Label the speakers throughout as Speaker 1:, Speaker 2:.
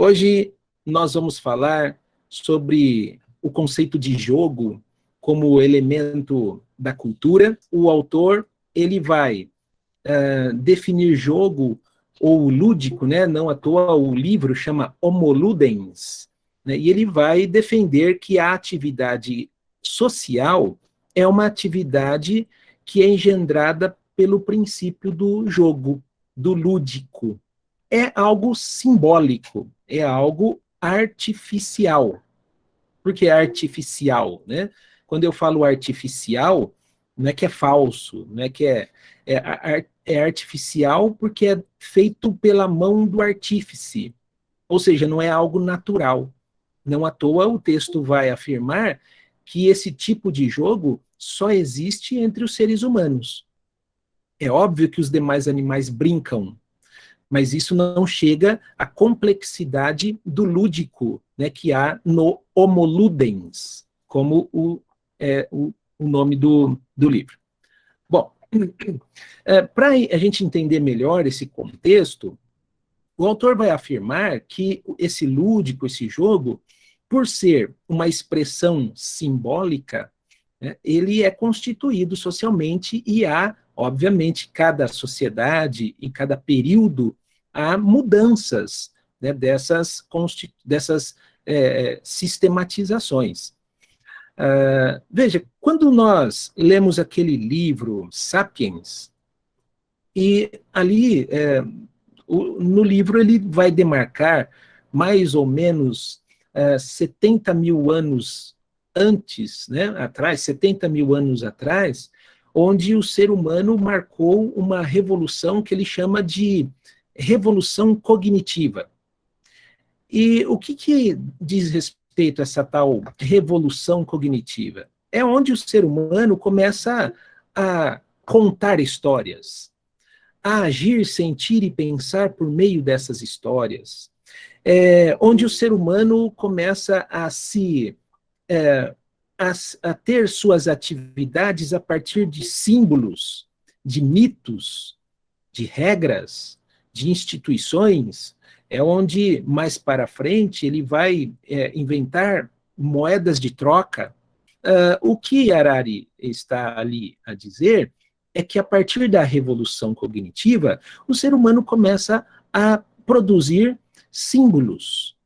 Speaker 1: Hoje nós vamos falar sobre o conceito de jogo como elemento da cultura. O autor ele vai definir jogo ou lúdico, né? Não à toa o livro chama Homo Ludens, né? E ele vai defender que a atividade social é uma atividade que é engendrada pelo princípio do jogo, do lúdico. É algo simbólico, é algo artificial. Por que artificial, né? Quando eu falo artificial, não é que é falso, não é que é artificial porque é feito pela mão do artífice, ou seja, não é algo natural. Não à toa o texto vai afirmar que esse tipo de jogo só existe entre os seres humanos. É óbvio que os demais animais brincam, mas isso não chega à complexidade do lúdico, né, que há no Homo Ludens, como o nome do livro. Bom, para a gente entender melhor esse contexto, o autor vai afirmar que esse lúdico, esse jogo, por ser uma expressão simbólica, né, ele é constituído socialmente e há, obviamente, cada sociedade e cada período há mudanças, né, dessas sistematizações. Veja, quando nós lemos aquele livro Sapiens, e ali no livro ele vai demarcar mais ou menos 70 mil anos antes, né, atrás, 70 mil anos atrás, onde o ser humano marcou uma revolução que ele chama de revolução cognitiva. E o que diz respeito a essa tal revolução cognitiva? É onde o ser humano começa a contar histórias, a agir, sentir e pensar por meio dessas histórias, onde o ser humano começa a a ter suas atividades a partir de símbolos, de mitos, de regras, de instituições, é onde, mais para frente, ele vai inventar moedas de troca. O que Harari está ali a dizer é que, a partir da revolução cognitiva, o ser humano começa a produzir símbolos.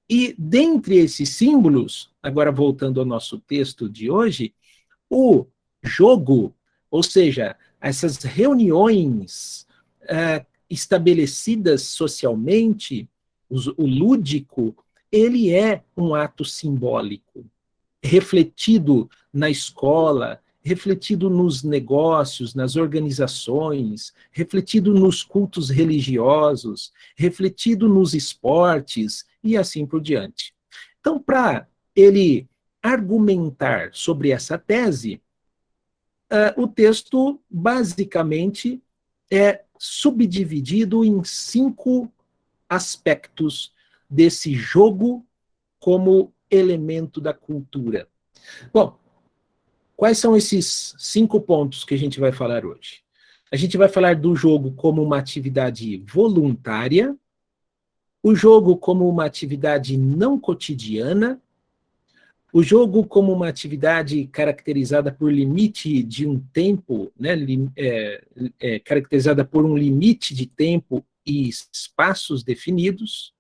Speaker 1: E, dentre esses símbolos, agora voltando ao nosso texto de hoje, o jogo, ou seja, essas reuniões estabelecidas socialmente, o lúdico, ele é um ato simbólico, refletido na escola, refletido nos negócios, nas organizações, refletido nos cultos religiosos, refletido nos esportes e assim por diante. Então, para ele argumentar sobre essa tese, o texto basicamente é subdividido em 5 aspectos desse jogo como elemento da cultura. Bom, quais são esses 5 pontos que a gente vai falar hoje? A gente vai falar do jogo como uma atividade voluntária, o jogo como uma atividade não cotidiana, o jogo como uma atividade caracterizada por limite de um tempo, né, caracterizada por um limite de tempo e espaços definidos,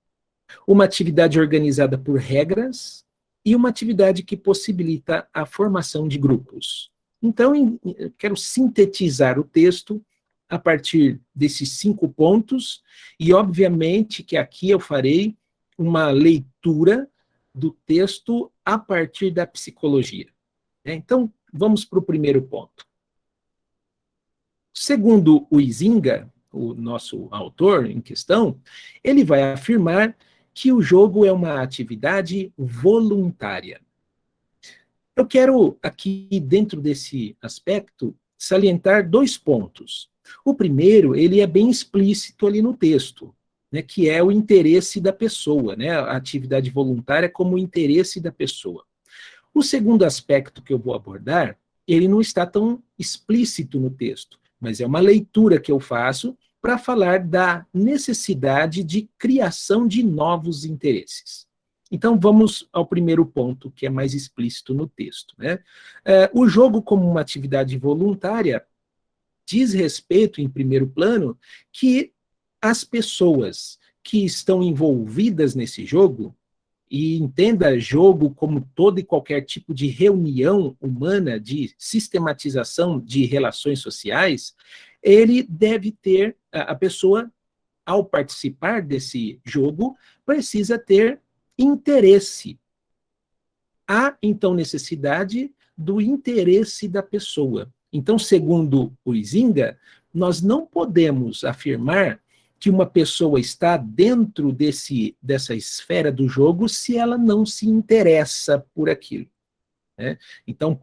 Speaker 1: uma atividade organizada por regras e uma atividade que possibilita a formação de grupos. Então, eu quero sintetizar o texto a partir desses 5 pontos e, obviamente, que aqui eu farei uma leitura do texto a partir da psicologia. Então, vamos para o primeiro ponto. Segundo o Huizinga, o nosso autor em questão, ele vai afirmar que o jogo é uma atividade voluntária. Eu quero aqui, dentro desse aspecto, salientar 2 pontos. O primeiro, ele é bem explícito ali no texto, né, que é o interesse da pessoa, né, a atividade voluntária como o interesse da pessoa. O segundo aspecto que eu vou abordar, ele não está tão explícito no texto, mas é uma leitura que eu faço para falar da necessidade de criação de novos interesses. Então, vamos ao primeiro ponto, que é mais explícito no texto, né? O jogo como uma atividade voluntária diz respeito, em primeiro plano, que as pessoas que estão envolvidas nesse jogo, e entenda jogo como todo e qualquer tipo de reunião humana, de sistematização de relações sociais, ele deve ter, a pessoa, ao participar desse jogo, precisa ter interesse. Há, então, necessidade do interesse da pessoa. Então, segundo o Huizinga, nós não podemos afirmar que uma pessoa está dentro dessa esfera do jogo se ela não se interessa por aquilo, né? Então,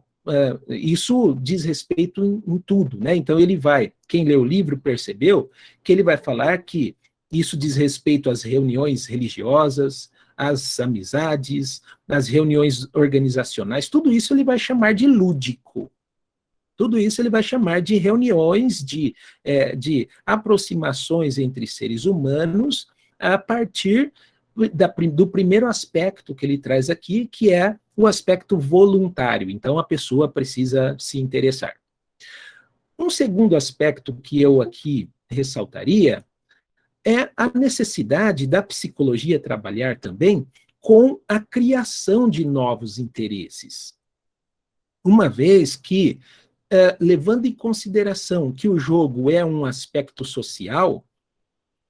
Speaker 1: isso diz respeito em tudo, né? Então, quem lê o livro percebeu que ele vai falar que isso diz respeito às reuniões religiosas, às amizades, às reuniões organizacionais, tudo isso ele vai chamar de lúdico. Tudo isso ele vai chamar de reuniões, de aproximações entre seres humanos, a partir do primeiro aspecto que ele traz aqui, que é o aspecto voluntário. Então, a pessoa precisa se interessar. Um segundo aspecto que eu aqui ressaltaria é a necessidade da psicologia trabalhar também com a criação de novos interesses. Uma vez que, levando em consideração que o jogo é um aspecto social,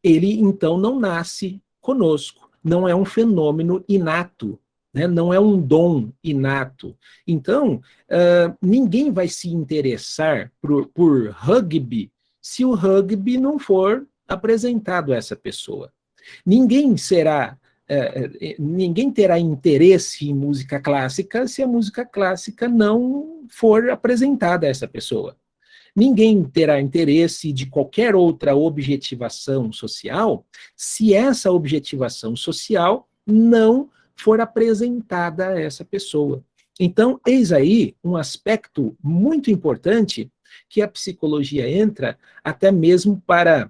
Speaker 1: ele então não nasce conosco, não é um fenômeno inato, né? Não é um dom inato. Então, ninguém vai se interessar por rugby se o rugby não for apresentado a essa pessoa. Ninguém terá interesse em música clássica se a música clássica não for apresentada a essa pessoa. Ninguém terá interesse de qualquer outra objetivação social se essa objetivação social não for apresentada a essa pessoa. Então, eis aí um aspecto muito importante que a psicologia entra até mesmo para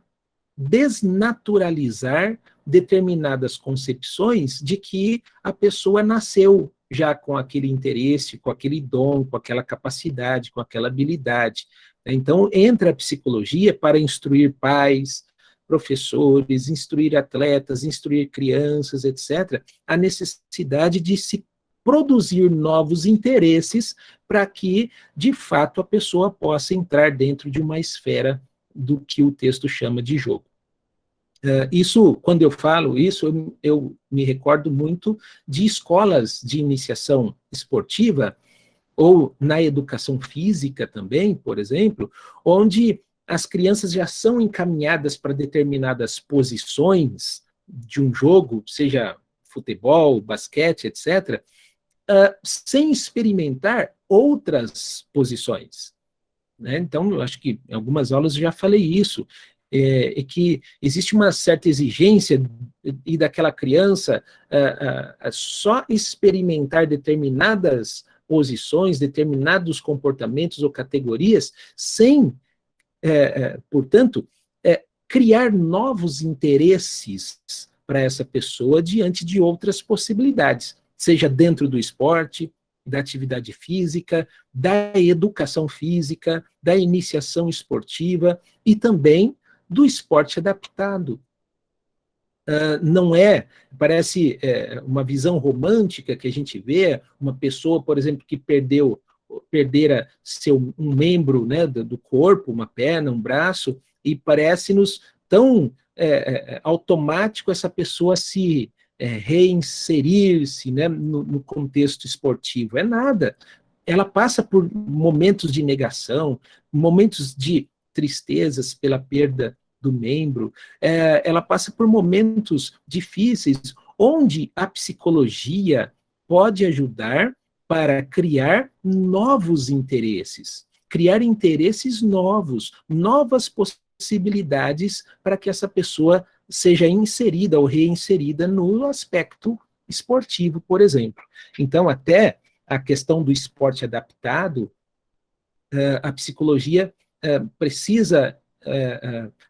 Speaker 1: desnaturalizar determinadas concepções de que a pessoa nasceu já com aquele interesse, com aquele dom, com aquela capacidade, com aquela habilidade. Então, entra a psicologia para instruir pais, professores, instruir atletas, instruir crianças, etc., a necessidade de se produzir novos interesses para que, de fato, a pessoa possa entrar dentro de uma esfera do que o texto chama de jogo. Isso, quando eu falo isso, eu me recordo muito de escolas de iniciação esportiva, ou na educação física também, por exemplo, onde as crianças já são encaminhadas para determinadas posições de um jogo, seja futebol, basquete, etc., sem experimentar outras posições, né? Então, eu acho que em algumas aulas eu já falei isso, que existe uma certa exigência e daquela criança só experimentar determinadas posições, determinados comportamentos ou categorias, sem, portanto, criar novos interesses para essa pessoa diante de outras possibilidades, seja dentro do esporte, da atividade física, da educação física, da iniciação esportiva e também do esporte adaptado. Não parece uma visão romântica que a gente vê, uma pessoa, por exemplo, que perdera um membro, né, do corpo, uma perna, um braço, e parece-nos tão automático essa pessoa se reinserir-se, né, no contexto esportivo. É nada. Ela passa por momentos de negação, momentos de tristezas pela perda do membro, ela passa por momentos difíceis, onde a psicologia pode ajudar para criar novos interesses, criar interesses novos, novas possibilidades para que essa pessoa seja inserida ou reinserida no aspecto esportivo, por exemplo. Então, até a questão do esporte adaptado, a psicologia precisa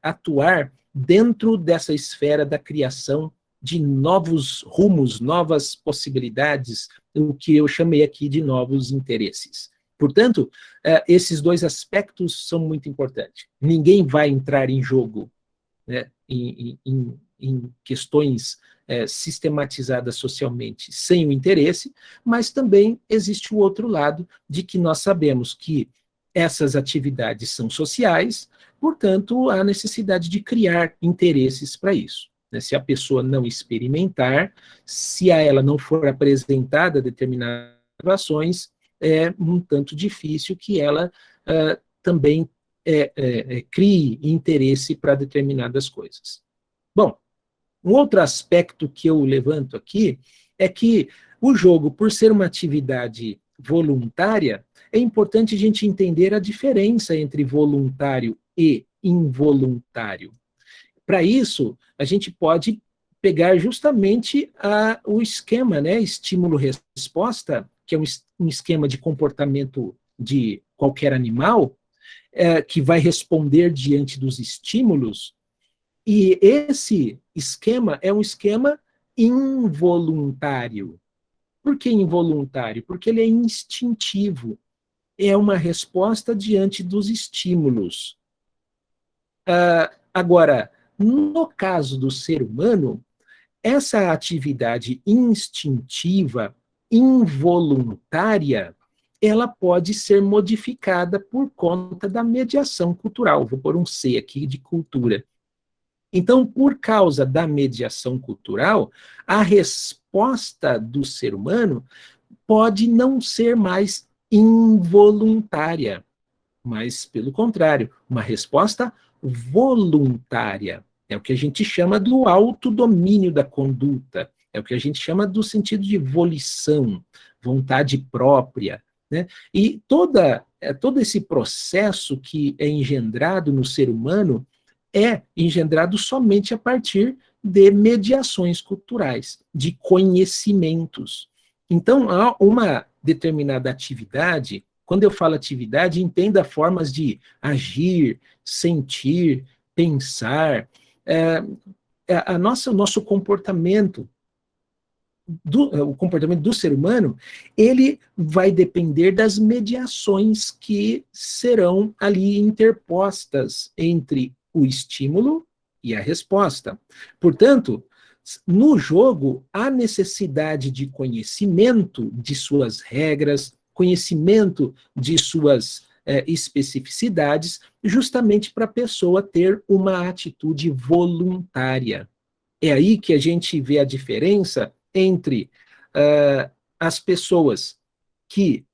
Speaker 1: atuar dentro dessa esfera da criação de novos rumos, novas possibilidades, o que eu chamei aqui de novos interesses. Portanto, esses dois aspectos são muito importantes. Ninguém vai entrar em jogo, né, em questões sistematizadas socialmente sem o interesse, mas também existe o outro lado de que nós sabemos que essas atividades são sociais, portanto, há necessidade de criar interesses para isso. Se a pessoa não experimentar, se a ela não for apresentada determinadas ações, é um tanto difícil que ela também crie interesse para determinadas coisas. Bom, um outro aspecto que eu levanto aqui é que o jogo, por ser uma atividade voluntária, é importante a gente entender a diferença entre voluntário e involuntário. Para isso, a gente pode pegar justamente o esquema, né, estímulo-resposta, que é um esquema de comportamento de qualquer animal, que vai responder diante dos estímulos, e esse esquema é um esquema involuntário. Por que involuntário? Porque ele é instintivo, é uma resposta diante dos estímulos. Agora, no caso do ser humano, essa atividade instintiva, involuntária, ela pode ser modificada por conta da mediação cultural. Vou pôr um C aqui de cultura. Então, por causa da mediação cultural, a resposta do ser humano pode não ser mais involuntária, mas, pelo contrário, uma resposta voluntária. É o que a gente chama do autodomínio da conduta, é o que a gente chama do sentido de volição, vontade própria, né? E todo esse processo que é engendrado no ser humano é engendrado somente a partir de mediações culturais, de conhecimentos. Então, há uma determinada atividade. Quando eu falo atividade, entenda formas de agir, sentir, pensar. O nosso comportamento, o comportamento do ser humano, ele vai depender das mediações que serão ali interpostas entre o estímulo e a resposta. Portanto, no jogo, há necessidade de conhecimento de suas regras, conhecimento de suas especificidades, justamente para a pessoa ter uma atitude voluntária. É aí que a gente vê a diferença entre as pessoas que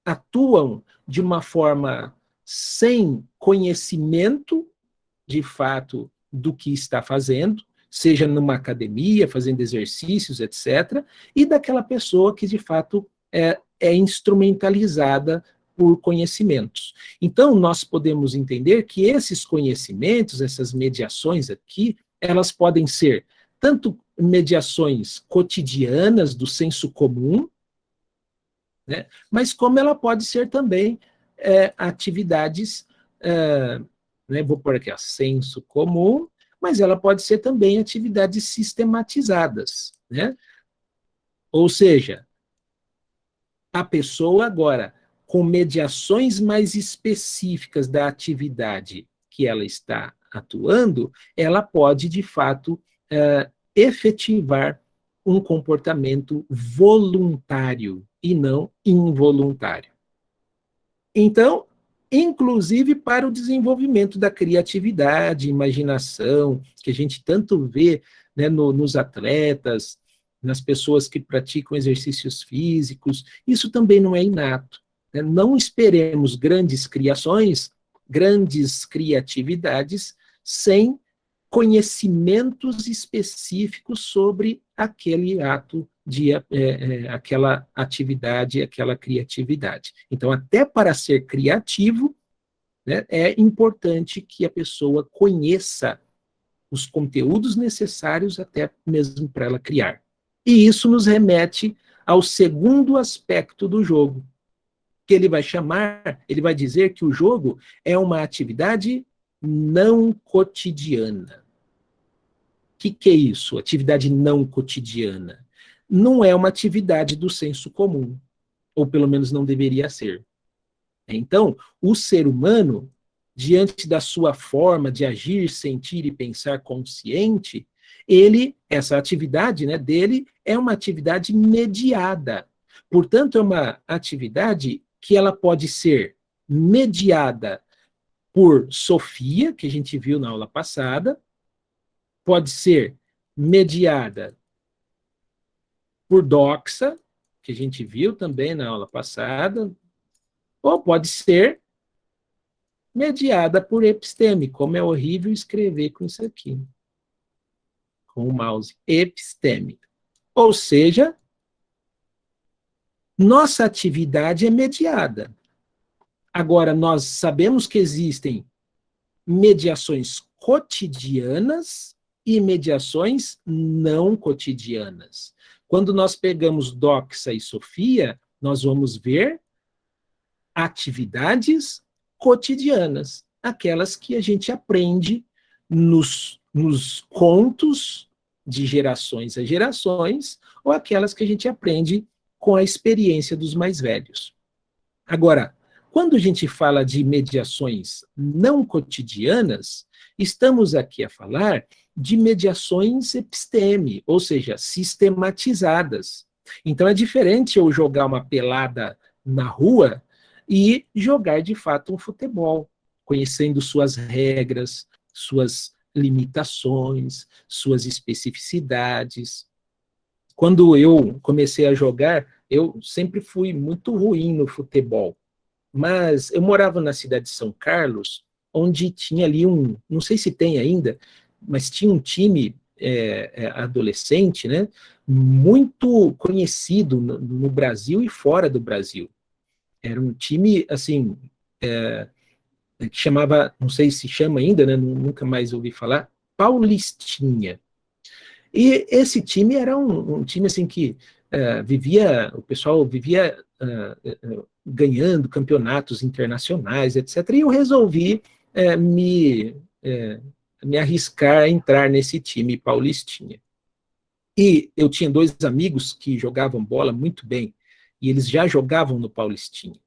Speaker 1: atuam de uma forma sem conhecimento, de fato, do que está fazendo, seja numa academia, fazendo exercícios, etc., e daquela pessoa que, de fato, é instrumentalizada por conhecimentos. Então, nós podemos entender que esses conhecimentos, essas mediações aqui, elas podem ser tanto mediações cotidianas do senso comum, né, mas como ela pode ser também atividades, né, vou pôr aqui, senso comum, mas ela pode ser também atividades sistematizadas, né? Ou seja, a pessoa agora, com mediações mais específicas da atividade que ela está atuando, ela pode, de fato, efetivar um comportamento voluntário e não involuntário. Então, inclusive para o desenvolvimento da criatividade, imaginação, que a gente tanto vê, né, nos atletas, nas pessoas que praticam exercícios físicos, isso também não é inato. Né? Não esperemos grandes criações, grandes criatividades, sem conhecimentos específicos sobre aquele ato aquela atividade, aquela criatividade. Então, até para ser criativo, né, é importante que a pessoa conheça os conteúdos necessários até mesmo para ela criar. E isso nos remete ao segundo aspecto do jogo, que ele vai dizer que o jogo é uma atividade não cotidiana. O que é isso? Atividade não cotidiana. Não é uma atividade do senso comum, ou pelo menos não deveria ser. Então, o ser humano, diante da sua forma de agir, sentir e pensar consciente, essa atividade, né, dele é uma atividade mediada. Portanto, é uma atividade que ela pode ser mediada por Sofia, que a gente viu na aula passada, pode ser mediada por Doxa, que a gente viu também na aula passada, ou pode ser mediada por episteme, como é horrível escrever com isso aqui, com o mouse, episteme. Ou seja, nossa atividade é mediada. Agora, nós sabemos que existem mediações cotidianas e mediações não cotidianas. Quando nós pegamos Doxa e Sofia, nós vamos ver atividades cotidianas, aquelas que a gente aprende nos contos de gerações a gerações, ou aquelas que a gente aprende com a experiência dos mais velhos. Agora, quando a gente fala de mediações não cotidianas, estamos aqui a falar de mediações episteme, ou seja, sistematizadas. Então é diferente eu jogar uma pelada na rua e jogar de fato um futebol, conhecendo suas regras, suas limitações, suas especificidades. Quando eu comecei a jogar, eu sempre fui muito ruim no futebol, mas eu morava na cidade de São Carlos, onde tinha ali não sei se tem ainda, mas tinha um time adolescente, né, muito conhecido no Brasil e fora do Brasil. Era um time, assim, que chamava, não sei se chama ainda, né, nunca mais ouvi falar, Paulistinha. E esse time era um time, assim, que o pessoal vivia ganhando campeonatos internacionais, etc. E eu resolvi me arriscar a entrar nesse time Paulistinha. E eu tinha dois amigos que jogavam bola muito bem, e eles já jogavam no Paulistinha.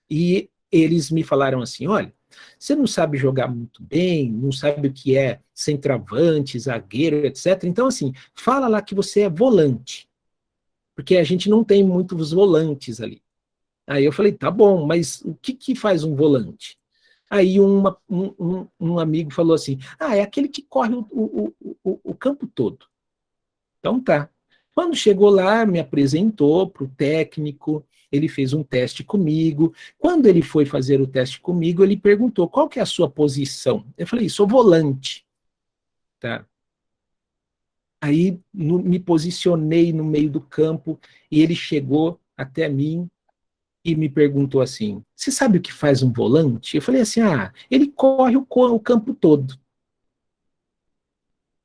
Speaker 1: E eles me falaram assim, olha, você não sabe jogar muito bem, não sabe o que é centroavante, zagueiro, etc. Então, assim, fala lá que você é volante, porque a gente não tem muitos volantes ali. Aí eu falei, tá bom, mas o que faz um volante? Aí um amigo falou assim, é aquele que corre o campo todo. Então tá. Quando chegou lá, me apresentou para o técnico, ele fez um teste comigo. Quando ele foi fazer o teste comigo, ele perguntou, qual que é a sua posição? Eu falei, sou volante. Tá. Aí me posicionei no meio do campo e ele chegou até mim e me perguntou assim, você sabe o que faz um volante? Eu falei assim, ele corre o campo todo.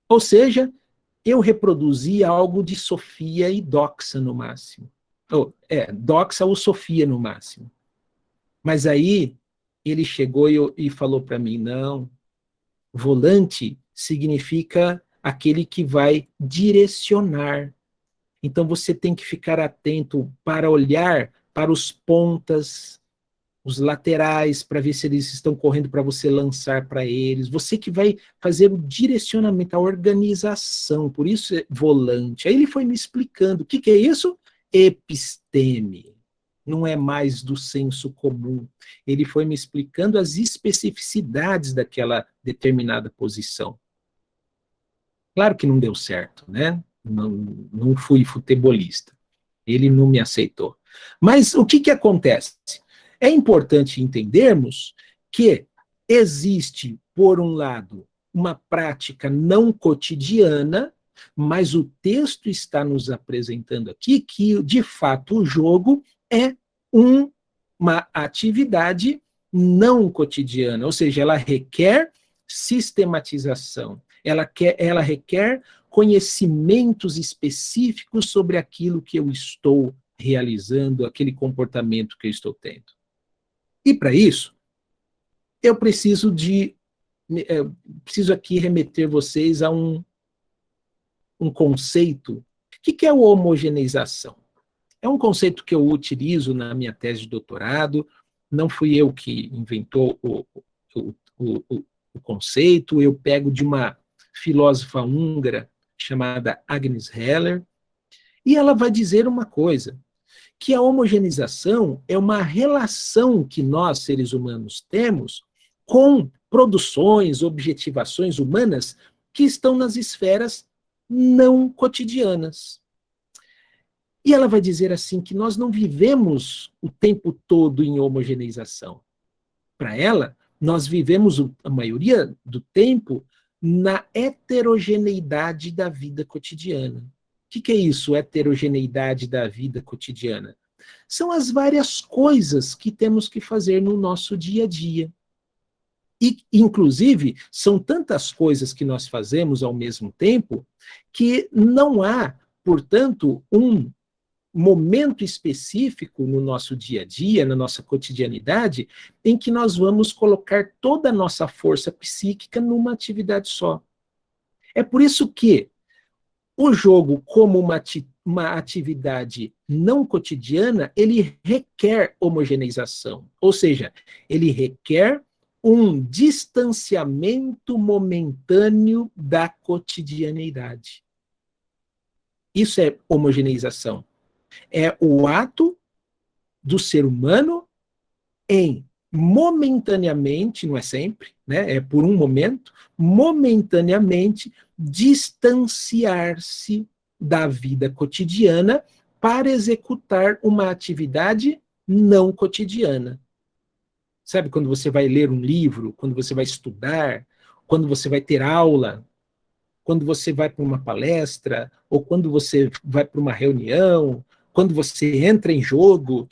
Speaker 1: Ou seja, eu reproduzi algo de Sofia e Doxa no máximo. Doxa ou Sofia no máximo. Mas aí ele chegou e falou para mim, não, volante significa aquele que vai direcionar. Então você tem que ficar atento para olhar para os pontas, os laterais, para ver se eles estão correndo para você lançar para eles. Você que vai fazer o direcionamento, a organização, por isso é volante. Aí ele foi me explicando, o que é isso? Episteme. Não é mais do senso comum. Ele foi me explicando as especificidades daquela determinada posição. Claro que não deu certo, né? Não fui futebolista. Ele não me aceitou. Mas o que acontece? É importante entendermos que existe, por um lado, uma prática não cotidiana, mas o texto está nos apresentando aqui que, de fato, o jogo é uma atividade não cotidiana, ou seja, ela requer sistematização, ela requer conhecimentos específicos sobre aquilo que eu estou realizando, aquele comportamento que eu estou tendo. E para isso, eu preciso de preciso aqui remeter vocês a um conceito. O que é a homogeneização? É um conceito que eu utilizo na minha tese de doutorado, não fui eu que inventou o conceito, eu pego de uma filósofa húngara chamada Agnes Heller, e ela vai dizer uma coisa, que a homogeneização é uma relação que nós, seres humanos, temos com produções, objetivações humanas que estão nas esferas não cotidianas. E ela vai dizer assim que nós não vivemos o tempo todo em homogeneização. Para ela, nós vivemos a maioria do tempo na heterogeneidade da vida cotidiana. O que é isso, heterogeneidade da vida cotidiana? São as várias coisas que temos que fazer no nosso dia a dia. E, inclusive, são tantas coisas que nós fazemos ao mesmo tempo que não há, portanto, um momento específico no nosso dia a dia, na nossa cotidianidade, em que nós vamos colocar toda a nossa força psíquica numa atividade só. É por isso que o jogo, como uma atividade não cotidiana, ele requer homogeneização, ou seja, ele requer um distanciamento momentâneo da cotidianeidade. Isso é homogeneização. É o ato do ser humano em momentaneamente, não é sempre, né, é por um momento, momentaneamente distanciar-se da vida cotidiana para executar uma atividade não cotidiana. Sabe quando você vai ler um livro, quando você vai estudar, quando você vai ter aula, quando você vai para uma palestra, ou quando você vai para uma reunião, quando você entra em jogo,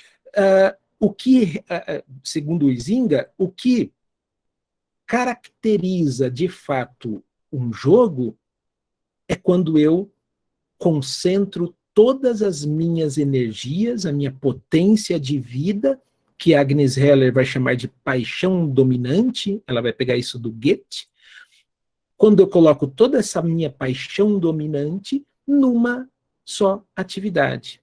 Speaker 1: segundo o Huizinga, o que caracteriza de fato um jogo é quando eu concentro todas as minhas energias, a minha potência de vida, que a Agnes Heller vai chamar de paixão dominante, ela vai pegar isso do Goethe, quando eu coloco toda essa minha paixão dominante numa só atividade.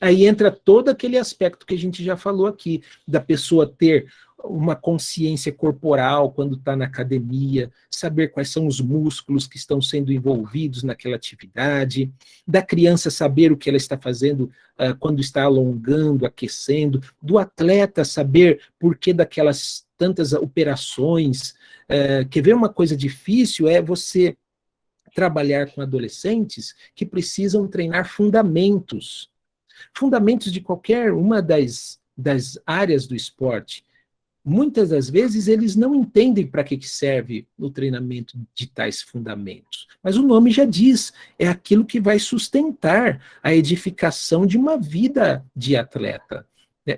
Speaker 1: Aí entra todo aquele aspecto que a gente já falou aqui, da pessoa ter uma consciência corporal quando está na academia, saber quais são os músculos que estão sendo envolvidos naquela atividade, da criança saber o que ela está fazendo quando está alongando, aquecendo, do atleta saber por que daquelas tantas operações. Quer ver uma coisa difícil? É você trabalhar com adolescentes que precisam treinar fundamentos de qualquer uma das áreas do esporte. Muitas das vezes eles não entendem para que serve o treinamento de tais fundamentos. Mas o nome já diz, é aquilo que vai sustentar a edificação de uma vida de atleta.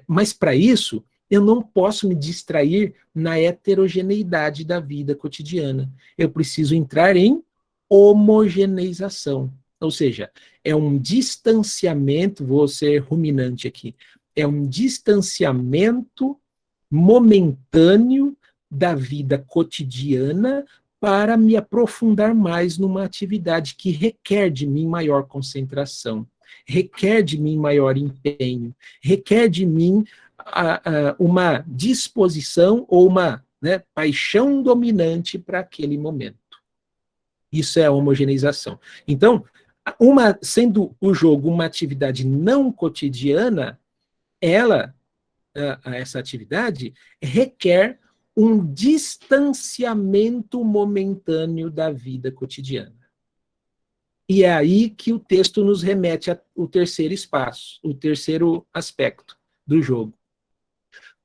Speaker 1: Mas para isso, eu não posso me distrair na heterogeneidade da vida cotidiana. Eu preciso entrar em homogeneização. Ou seja, é um distanciamento, vou ser ruminante aqui, é um distanciamento momentâneo da vida cotidiana para me aprofundar mais numa atividade que requer de mim maior concentração, requer de mim maior empenho, requer de mim uma disposição ou uma paixão dominante para aquele momento. Isso é a homogeneização. Então, sendo o jogo uma atividade não cotidiana, essa atividade requer um distanciamento momentâneo da vida cotidiana. E é aí que o texto nos remete ao terceiro espaço, o terceiro aspecto do jogo.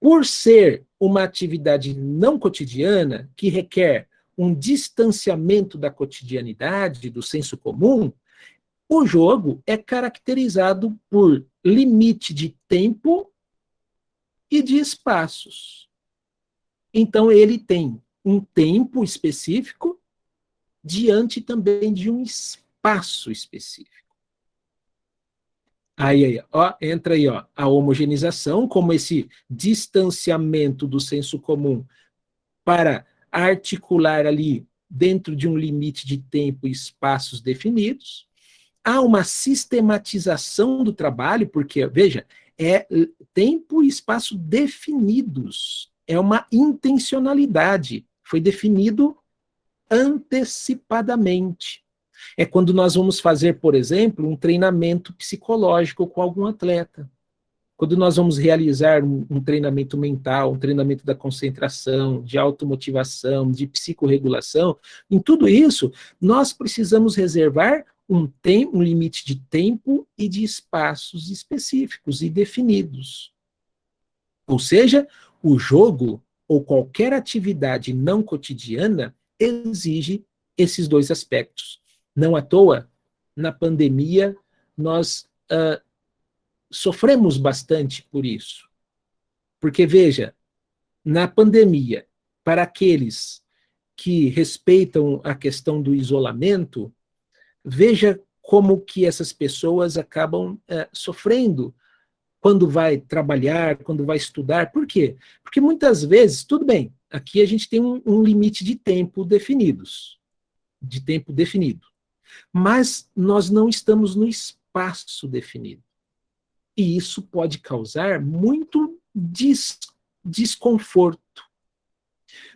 Speaker 1: Por ser uma atividade não cotidiana, que requer um distanciamento da cotidianidade, do senso comum, o jogo é caracterizado por limite de tempo e de espaços. Então, ele tem um tempo específico diante também de um espaço específico. Aí, entra aí, a homogeneização como esse distanciamento do senso comum para articular ali dentro de um limite de tempo e espaços definidos. Há uma sistematização do trabalho, porque, veja, é tempo e espaço definidos, é uma intencionalidade, foi definido antecipadamente. É quando nós vamos fazer, por exemplo, um treinamento psicológico com algum atleta. Quando nós vamos realizar um treinamento mental, um treinamento da concentração, de automotivação, de psicorregulação, em tudo isso, nós precisamos reservar um limite de tempo e de espaços específicos e definidos. Ou seja, o jogo ou qualquer atividade não cotidiana exige esses dois aspectos. Não à toa, na pandemia, nós sofremos bastante por isso. Porque, veja, na pandemia, para aqueles que respeitam a questão do isolamento, veja como que essas pessoas acabam sofrendo quando vai trabalhar, quando vai estudar. Por quê? Porque muitas vezes, tudo bem, aqui a gente tem um limite de tempo definido, mas nós não estamos no espaço definido. E isso pode causar muito desconforto.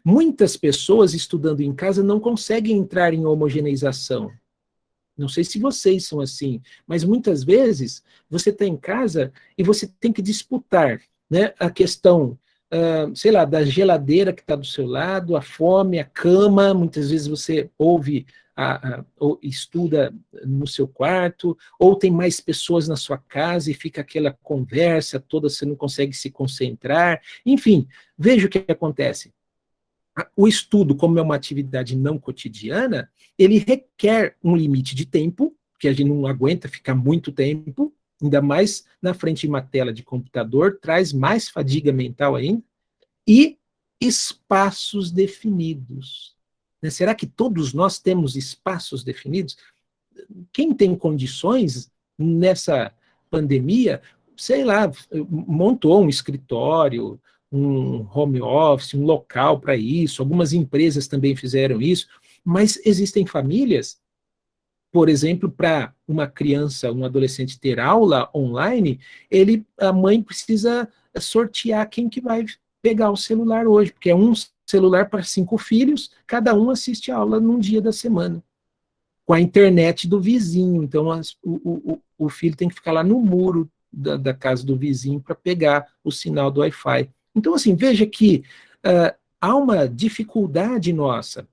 Speaker 1: Muitas pessoas estudando em casa não conseguem entrar em homogeneização. Não sei se vocês são assim, mas muitas vezes você está em casa e você tem que disputar, né, a questão, sei lá, da geladeira que está do seu lado, a fome, a cama. Muitas vezes você ouve, ou estuda no seu quarto, ou tem mais pessoas na sua casa e fica aquela conversa toda, você não consegue se concentrar. Enfim, veja o que acontece. O estudo, como é uma atividade não cotidiana, ele requer um limite de tempo, que a gente não aguenta ficar muito tempo, ainda mais na frente de uma tela de computador, traz mais fadiga mental ainda, e espaços definidos. Né? Será que todos nós temos espaços definidos? Quem tem condições nessa pandemia, sei lá, montou um escritório, um home office, um local para isso. Algumas empresas também fizeram isso, mas existem famílias, por exemplo, para uma criança, um adolescente ter aula online, a mãe precisa sortear quem que vai pegar o celular hoje, porque é um celular para 5 filhos, cada um assiste a aula num dia da semana, com a internet do vizinho. Então, o filho tem que ficar lá no muro da casa do vizinho para pegar o sinal do Wi-Fi. Então, assim, veja que há uma dificuldade nossa.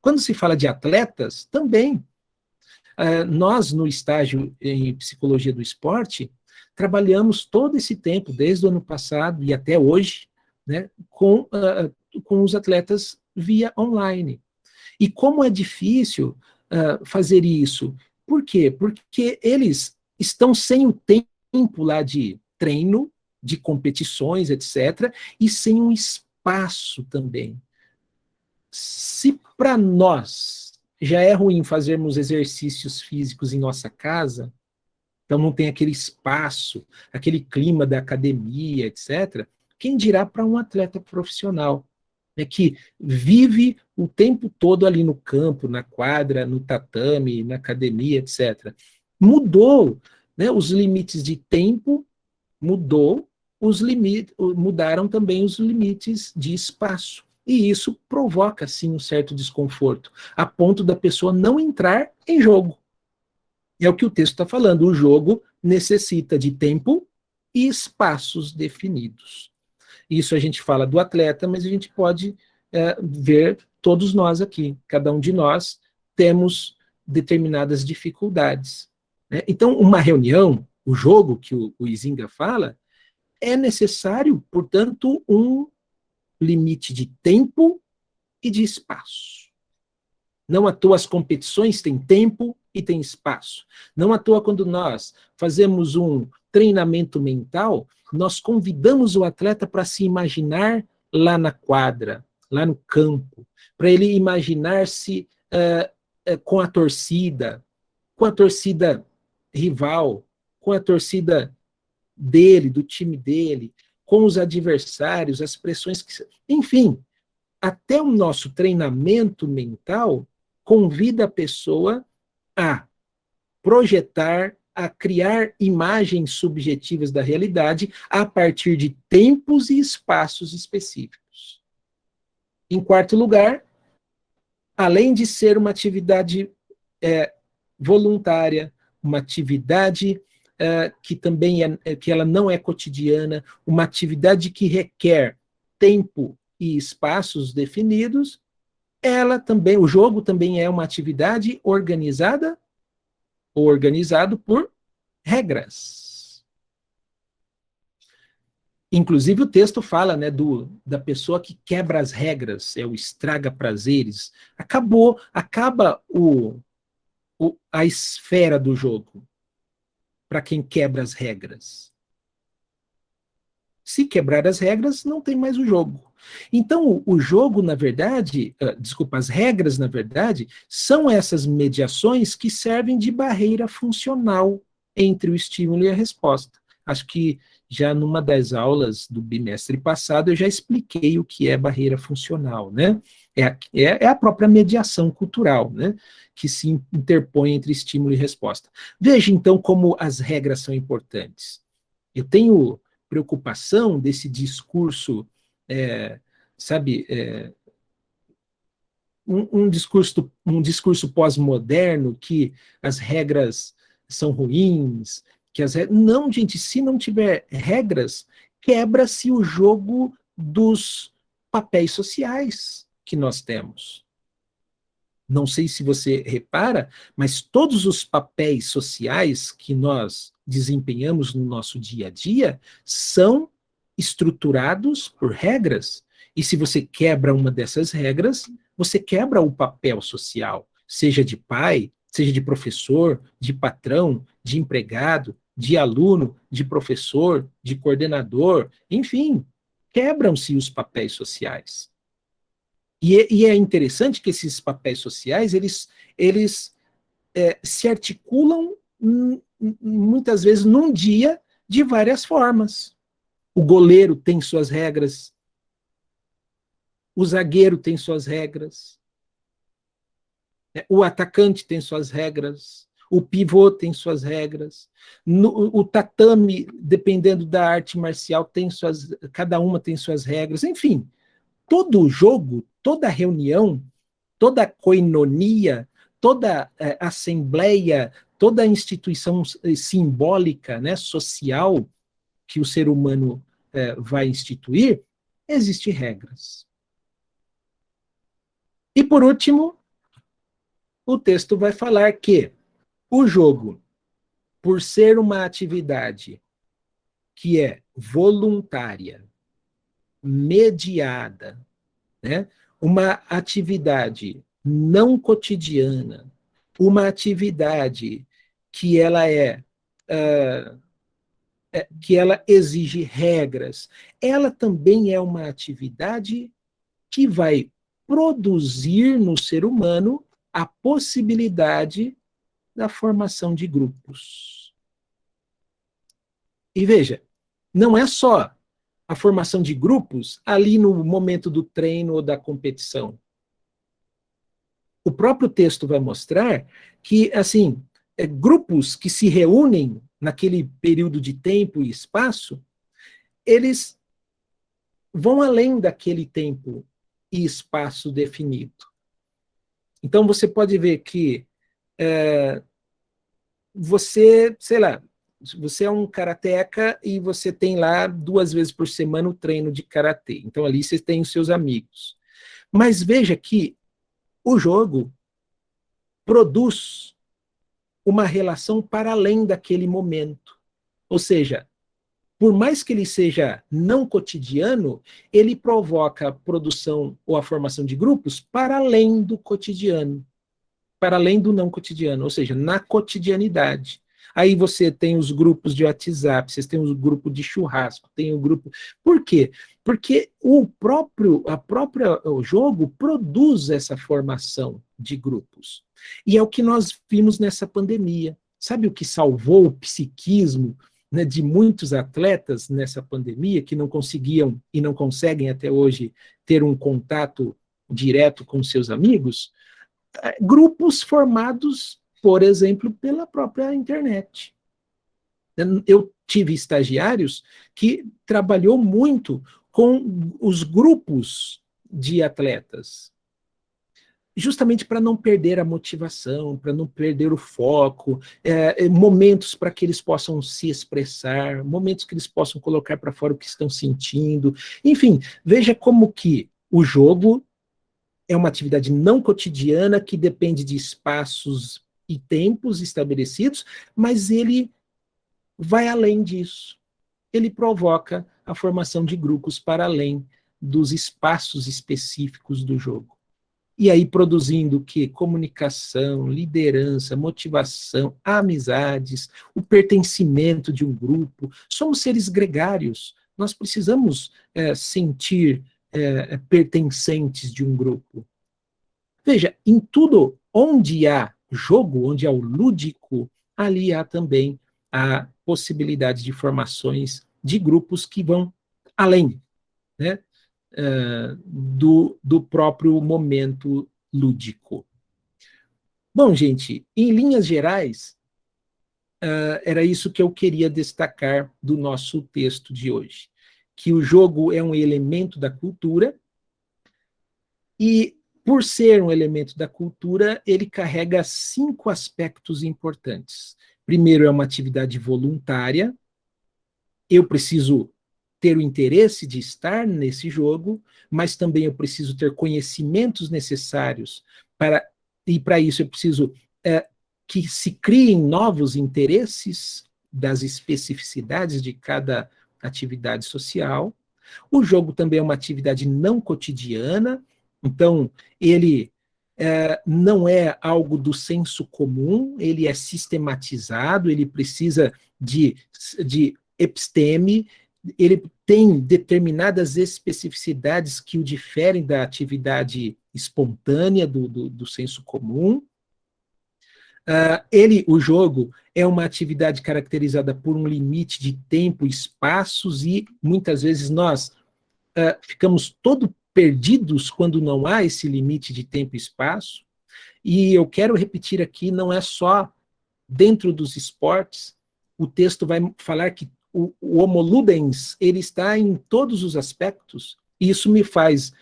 Speaker 1: Quando se fala de atletas, também. Nós, no estágio em Psicologia do Esporte, trabalhamos todo esse tempo, desde o ano passado e até hoje, né, com os atletas via online. E como é difícil fazer isso? Por quê? Porque eles estão sem o tempo lá de treino, de competições, etc., e sem um espaço também. Se para nós já é ruim fazermos exercícios físicos em nossa casa, então não tem aquele espaço, aquele clima da academia, etc., quem dirá para um atleta profissional, né, que vive o tempo todo ali no campo, na quadra, no tatame, na academia, etc. Mudou, né, os limites de tempo, mudaram também os limites de espaço. E isso provoca, sim, um certo desconforto, a ponto da pessoa não entrar em jogo. É o que o texto está falando. O jogo necessita de tempo e espaços definidos. Isso a gente fala do atleta, mas a gente pode ver todos nós aqui. Cada um de nós temos determinadas dificuldades. Né? Então, uma reunião, o jogo que o Huizinga fala, é necessário, portanto, um limite de tempo e de espaço. Não à toa as competições têm tempo e têm espaço. Não à toa, quando nós fazemos um treinamento mental, nós convidamos o atleta para se imaginar lá na quadra, lá no campo, para ele imaginar-se com a torcida rival, com a torcida dele, do time dele, com os adversários, as pressões que... Enfim, até o nosso treinamento mental convida a pessoa a projetar, a criar imagens subjetivas da realidade a partir de tempos e espaços específicos. Em quarto lugar, além de ser uma atividade voluntária, uma atividade que também que ela não é cotidiana, uma atividade que requer tempo e espaços definidos, ela também, o jogo também é uma atividade organizada ou organizado por regras. Inclusive o texto fala, né, da pessoa que quebra as regras, é o estraga prazeres. Acaba a esfera do jogo para quem quebra as regras. Se quebrar as regras, não tem mais o jogo. Então, o jogo, na verdade, as regras, na verdade, são essas mediações que servem de barreira funcional entre o estímulo e a resposta. Acho que já numa das aulas do bimestre passado eu já expliquei o que é barreira funcional, né? É a própria mediação cultural, né? Que se interpõe entre estímulo e resposta. Veja, então, como as regras são importantes. Eu tenho preocupação desse discurso, um discurso pós-moderno que as regras são ruins, que as regras... Não, gente, se não tiver regras, quebra-se o jogo dos papéis sociais que nós temos. Não sei se você repara, mas todos os papéis sociais que nós desempenhamos no nosso dia a dia são estruturados por regras. E se você quebra uma dessas regras, você quebra o papel social, seja de pai, seja de professor, de patrão, de empregado, de aluno, de professor, de coordenador, enfim, quebram-se os papéis sociais. E é interessante que esses papéis sociais, eles se articulam muitas vezes num dia de várias formas. O goleiro tem suas regras, o zagueiro tem suas regras, o atacante tem suas regras, o pivô tem suas regras, o tatame, dependendo da arte marcial, cada uma tem suas regras, enfim. Todo jogo, toda reunião, toda coinonia, toda assembleia, toda instituição simbólica, né, social que o ser humano vai instituir, existem regras. E, por último, o texto vai falar que o jogo, por ser uma atividade que é voluntária, mediada, né? Uma atividade não cotidiana, uma atividade que ela que ela exige regras, ela também é uma atividade que vai produzir no ser humano a possibilidade da formação de grupos. E veja, não é só a formação de grupos ali no momento do treino ou da competição. O próprio texto vai mostrar que, assim, grupos que se reúnem naquele período de tempo e espaço, eles vão além daquele tempo e espaço definido. Então, você pode ver que você, sei lá, você é um karateca e você tem lá 2 vezes por semana o treino de karatê. Então, ali você tem os seus amigos. Mas veja que o jogo produz uma relação para além daquele momento. Ou seja, por mais que ele seja não cotidiano, ele provoca a produção ou a formação de grupos para além do cotidiano, para além do não cotidiano, ou seja, na cotidianidade. Aí você tem os grupos de WhatsApp, vocês têm o grupo de churrasco, tem o grupo... Por quê? Porque o jogo produz essa formação de grupos. E é o que nós vimos nessa pandemia. Sabe o que salvou o psiquismo né, de muitos atletas nessa pandemia que não conseguiam e não conseguem até hoje ter um contato direto com seus amigos, grupos formados, por exemplo, pela própria internet. Eu tive estagiários que trabalhou muito com os grupos de atletas, justamente para não perder a motivação, para não perder o foco, momentos para que eles possam se expressar, momentos que eles possam colocar para fora o que estão sentindo. Enfim, veja como que o jogo é uma atividade não cotidiana que depende de espaços e tempos estabelecidos, mas ele vai além disso. Ele provoca a formação de grupos para além dos espaços específicos do jogo. E aí produzindo o quê? Comunicação, liderança, motivação, amizades, o pertencimento de um grupo. Somos seres gregários, nós precisamos sentir pertencentes de um grupo. Veja, em tudo onde há jogo, onde há o lúdico, ali há também a possibilidade de formações de grupos que vão além, né, do próprio momento lúdico. Bom, gente, em linhas gerais, era isso que eu queria destacar do nosso texto de hoje, que o jogo é um elemento da cultura e, por ser um elemento da cultura, ele carrega 5 aspectos importantes. Primeiro, é uma atividade voluntária. Eu preciso ter o interesse de estar nesse jogo, mas também eu preciso ter conhecimentos necessários e para isso eu preciso que se criem novos interesses das especificidades de cada atividade social. O jogo também é uma atividade não cotidiana, então ele não é algo do senso comum, ele é sistematizado, ele precisa de episteme, ele tem determinadas especificidades que o diferem da atividade espontânea do senso comum. O jogo é uma atividade caracterizada por um limite de tempo, espaços, e muitas vezes nós ficamos todo perdidos quando não há esse limite de tempo e espaço. E eu quero repetir aqui, não é só dentro dos esportes, o texto vai falar que o homo ludens, ele está em todos os aspectos, e isso me faz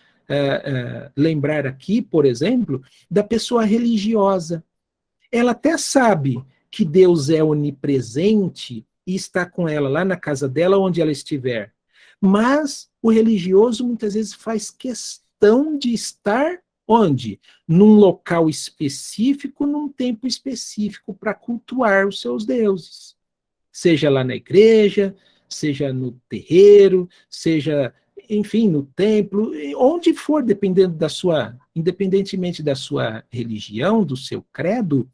Speaker 1: lembrar aqui, por exemplo, da pessoa religiosa. Ela até sabe que Deus é onipresente e está com ela lá na casa dela, onde ela estiver, mas o religioso muitas vezes faz questão de estar onde? Num local específico, num tempo específico, para cultuar os seus deuses. Seja lá na igreja, seja no terreiro, seja, enfim, no templo, onde for, independentemente da sua religião, do seu credo,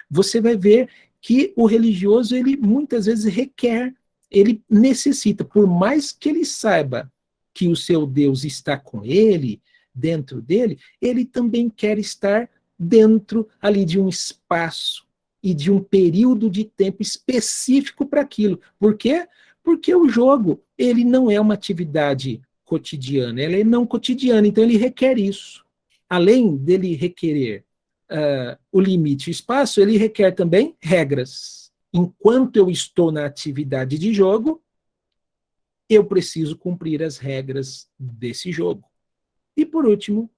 Speaker 1: você vai ver que o religioso, ele muitas vezes ele necessita, por mais que ele saiba que o seu Deus está com ele, dentro dele, ele também quer estar dentro ali de um espaço e de um período de tempo específico para aquilo. Por quê? Porque o jogo, ele não é uma atividade cotidiana, ele é não cotidiana, então ele requer isso. Além dele requerer o limite e o espaço, ele requer também regras. Enquanto eu estou na atividade de jogo, eu preciso cumprir as regras desse jogo. E, por último,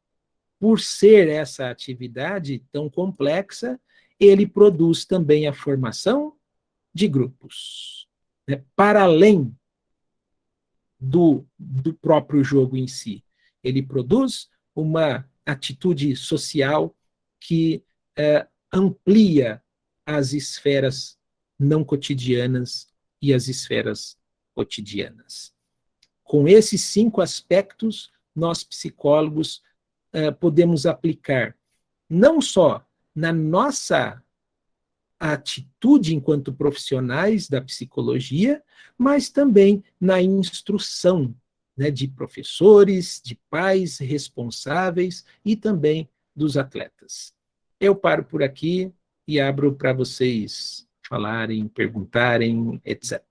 Speaker 1: por ser essa atividade tão complexa, ele produz também a formação de grupos, né, para além do próprio jogo em si. Ele produz uma atitude social que amplia as esferas não cotidianas e as esferas cotidianas. Com esses 5 aspectos, nós psicólogos podemos aplicar não só na nossa atitude enquanto profissionais da psicologia, mas também na instrução, né, de professores, de pais responsáveis e também dos atletas. Eu paro por aqui e abro para vocês falarem, perguntarem, etc.